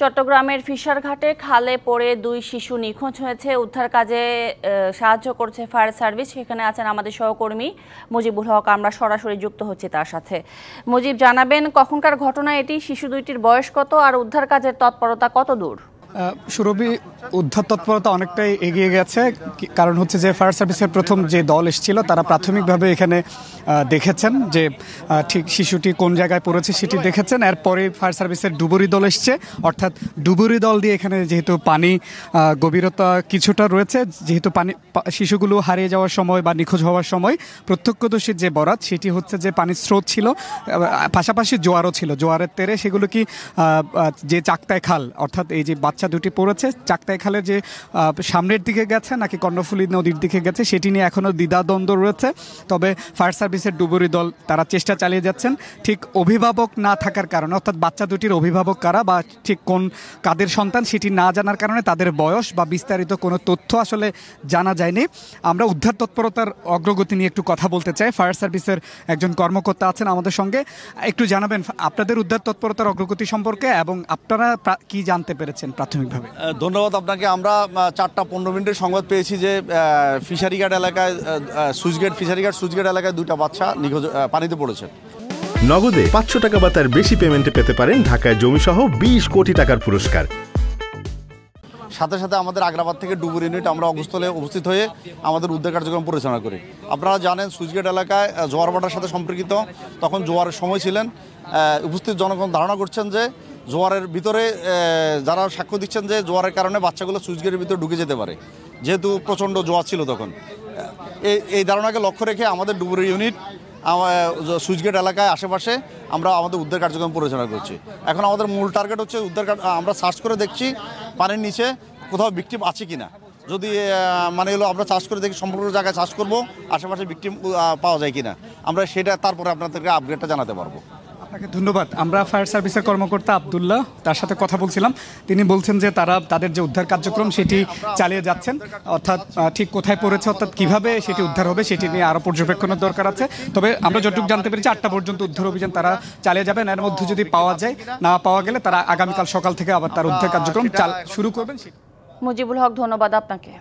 চট্টগ্রামের ফিশারঘাটে খালে পড়ে 2 শিশু নিখোঁজ হয়েছে। উদ্ধার কাজে সাহায্য করছে ফায়ার সার্ভিস। সেখানে আছেন আমাদের সহকর্মী মুজিবুল হক। আমরা সরাসরি যুক্ত হচ্ছি তার সাথে। মুজিব, জানাবেন কখনকার ঘটনা এটি, শিশু দুইটির বয়স কত আর উদ্ধার কাজের তৎপরতা কত দূর? সুরভি, উদ্ধার তৎপরতা অনেকটাই এগিয়ে গেছে। কারণ হচ্ছে যে ফায়ার সার্ভিসের প্রথম যে দল এসেছিল তারা প্রাথমিকভাবে এখানে দেখেছেন যে ঠিক শিশুটি কোন জায়গায় পড়েছে সেটি দেখেছেন। এরপরে ফায়ার সার্ভিসের ডুবুরি দল এসছে, অর্থাৎ ডুবুরি দল দিয়ে এখানে যেহেতু পানি গভীরতা কিছুটা রয়েছে, যেহেতু পানি শিশুগুলো হারিয়ে যাওয়ার সময় বা নিখোঁজ হওয়ার সময় প্রত্যক্ষদর্শীর যে বরাত সেটি হচ্ছে যে পানির স্রোত ছিল, পাশাপাশি জোয়ারও ছিল। জোয়ারের তেরে সেগুলো কি যে চাকতায় খাল, অর্থাৎ এই যে বাচ্চা দুটি পড়েছে চাকতাই খালের যে সামনের দিকে গেছে নাকি কর্ণফুলী নদীর দিকে গেছে সেটি নিয়ে এখনও দ্বিধাদ্বন্দ্ব রয়েছে। তবে ফায়ার সার্ভিসের ডুবুরি দল তারা চেষ্টা চালিয়ে যাচ্ছেন। ঠিক অভিভাবক না থাকার কারণে, অর্থাৎ বাচ্চা দুটির অভিভাবক কারা বা ঠিক কোন কাদের সন্তান সেটি না জানার কারণে তাদের বয়স বা বিস্তারিত কোনো তথ্য আসলে জানা যায়নি। আমরা উদ্ধার তৎপরতার অগ্রগতি নিয়ে একটু কথা বলতে চাই। ফায়ার সার্ভিসের একজন কর্মকর্তা আছেন আমাদের সঙ্গে, একটু জানাবেন আপনাদের উদ্ধার তৎপরতার অগ্রগতি সম্পর্কে এবং আপনারা কি জানতে পেরেছেন প্রাথমিকভাবে? ধন্যবাদ আপনাকে। আমরা 4:15 সংবাদ পেয়েছি যে ফিশারিঘাট এলাকায় সুইচগেট এলাকায় 2টা বাচ্চা নিখোঁজ পানিতে পড়েছে। নগদে 500 টাকা বা তার বেশি পেমেন্টে পেতে পারেন ঢাকায় জমিসহ 20 কোটি টাকার পুরস্কার। সাথে সাথে আমাদের আগ্রাবাদ থেকে ডুবুরি ইউনিট আমরা অবস্থলে উপস্থিত হয়ে আমাদের উদ্ধার কার্যক্রম পরিচালনা করি। আপনারা জানেন সুইচগেট এলাকায় জোয়ার ভাটার সাথে সম্পর্কিত, তখন জোয়ারের সময় ছিলেন। উপস্থিত জনগণ ধারণা করছেন যে জোয়ারের ভিতরে যারা সাক্ষ্য দিচ্ছেন যে জোয়ারের কারণে বাচ্চাগুলো সুইচগেটের ভিতরে ঢুকে যেতে পারে, যেহেতু প্রচণ্ড জোয়ার ছিল তখন। এই ধারণাকে লক্ষ্য রেখে আমাদের ডুবুরি ইউনিট সুইচগেট এলাকায় আশেপাশে আমরা আমাদের উদ্ধার কার্যক্রম পরিচালনা করছি। এখন আমাদের মূল টার্গেট হচ্ছে আমরা সার্চ করে দেখছি পানির নিচে কোথাও ভিকটিম আছে কিনা। যদি আমরা সার্চ করে দেখি, সম্পূর্ণ জায়গায় সার্চ করবো আশেপাশে ভিকটিম পাওয়া যায় কিনা, আমরা সেটা তারপরে আপনাদেরকে আপডেটটা জানাতে পারবো। আপনাকে ধন্যবাদ। আমরা ফায়ার সার্ভিসের কর্মকর্তা আব্দুল্লাহ তার সাথে কথা বলছিলাম। তিনি বলছেন যে তাদের যে উদ্ধার কার্যক্রম সেটি চালিয়ে যাচ্ছেন, অর্থাৎ ঠিক কোথায় পড়েছে, অর্থাৎ কিভাবে সেটি উদ্ধার হবে সেটি নিয়ে আরও পর্যবেক্ষণের দরকার আছে। তবে আমরা যতটুকু জানতে পেরেছি 8টা পর্যন্ত উদ্ধার অভিযান তারা চালিয়ে যাবেন। এর মধ্যে যদি পাওয়া যায়, না পাওয়া গেলে তারা আগামীকাল সকাল থেকে আবার তার উদ্ধার কার্যক্রম শুরু করবেন। মুজিবুল হক, ধন্যবাদ আপনাকে।